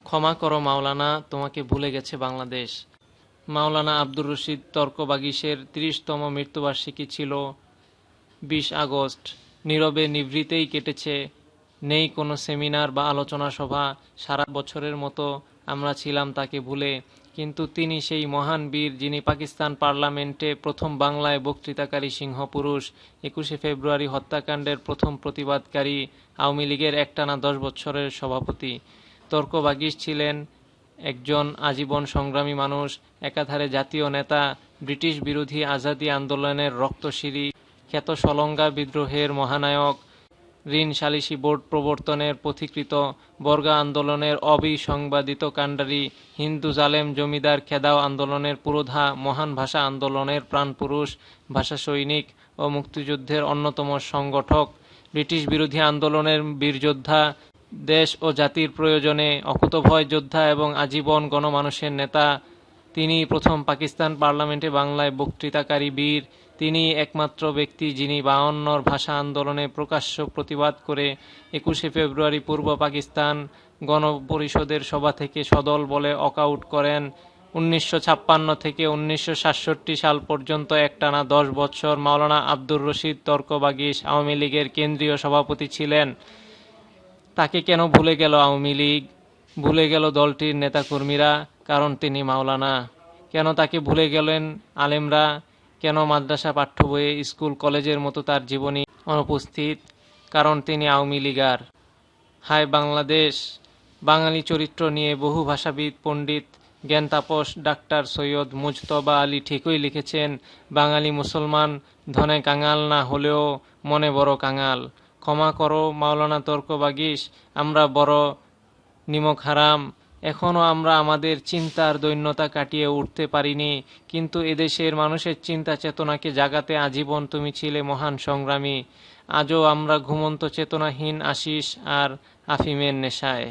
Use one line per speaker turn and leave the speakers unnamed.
ক্ষমা করো মাওলানা, তোমাকে ভুলে গেছে বাংলাদেশ। মাওলানা আব্দুর রশিদ তর্কবাগীশের ৩০তম মৃত্যুবার্ষিকী ছিল ২০ আগস্ট। নীরবে নিভৃতেই কেটেছে। নেই কোনো সেমিনার বা আলোচনা সভা। সারা বছরের মতো আমরা ছিলাম তাকে ভুলে। কিন্তু তিনি সেই মহান বীর, যিনি পাকিস্তান পার্লামেন্টে প্রথম বাংলায় বক্তৃতাকারী সিংহপুরুষ, ২১শে ফেব্রুয়ারি হত্যাকাণ্ডের প্রথম প্রতিবাদকারী, আওয়ামী লীগের একটানা ১০ বছরের সভাপতি। তর্কবাগীশ ছিলেন একজন আজীবন সংগ্রামী মানুষ, একাধারে জাতীয় নেতা, ব্রিটিশ বিরোধী আজাদী আন্দোলনের রক্তশিরি, খ্যাত সলঙ্গা বিদ্রোহের মহানায়ক, ঋণ সালিসি বোর্ড প্রবর্তনের পথিকৃত, বর্গা আন্দোলনের অবিসংবাদিত কাণ্ডারি, হিন্দু জালেম জমিদার খেদাও আন্দোলনের পুরোধা, মহান ভাষা আন্দোলনের প্রাণপুরুষ, ভাষা সৈনিক ও মুক্তিযুদ্ধের অন্যতম সংগঠক, ব্রিটিশ বিরোধী আন্দোলনের বীরযোদ্ধা, দেশ ও জাতির প্রয়োজনে অকুতোভয় যোদ্ধা এবং আজীবন গণমানুষের নেতা। তিনি প্রথম পাকিস্তান পার্লামেন্টে বাংলায় বক্তৃতাকারী বীর। তিনি একমাত্র ব্যক্তি যিনি ৫২'র ভাষা আন্দোলনে প্রকাশ্য প্রতিবাদ করে ২১শে ফেব্রুয়ারি পূর্ব পাকিস্তান গণপরিষদের সভা থেকে সদল বলে ওয়াকআউট করেন। ১৯৫৬ থেকে ১৯৬৭ সাল পর্যন্ত একটানা ১০ বছর মাওলানা আব্দুর রশিদ তর্কবাগীশ আওয়ামী লীগের কেন্দ্রীয় সভাপতি ছিলেন। তাকে কেন ভুলে গেল আওয়ামী লীগ, ভুলে গেল দলটির নেতাকর্মীরা? কারণ তিনি মাওলানা। কেন তাকে ভুলে গেলেন আলেমরা? কেন মাদ্রাসা পাঠ্য বইয়ে, স্কুল কলেজের মতো তার জীবনী অনুপস্থিত? কারণ তিনি আওয়ামী লীগার। হায় বাংলাদেশ! বাঙালি চরিত্র নিয়ে বহু ভাষাবিদ, পণ্ডিত, জ্ঞানতাপস ডাক্তার সৈয়দ মুজতবা আলী ঠিকই লিখেছেন, বাঙালি মুসলমান ধনে কাঙাল না হলেও মনে বড় কাঙাল। ক্ষমা করো মাওলানা তর্কবাগীশ, আমরা বড় নিমক হারাম। এখনও আমরা আমাদের চিন্তার দৈন্যতা কাটিয়ে উঠতে পারিনি, কিন্তু এদেশের মানুষের চিন্তা চেতনাকে জাগাতে আজীবন তুমি ছিলে মহান সংগ্রামী। আজও আমরা ঘুমন্ত চেতনাহীন আশিস আর আফিমের নেশায়।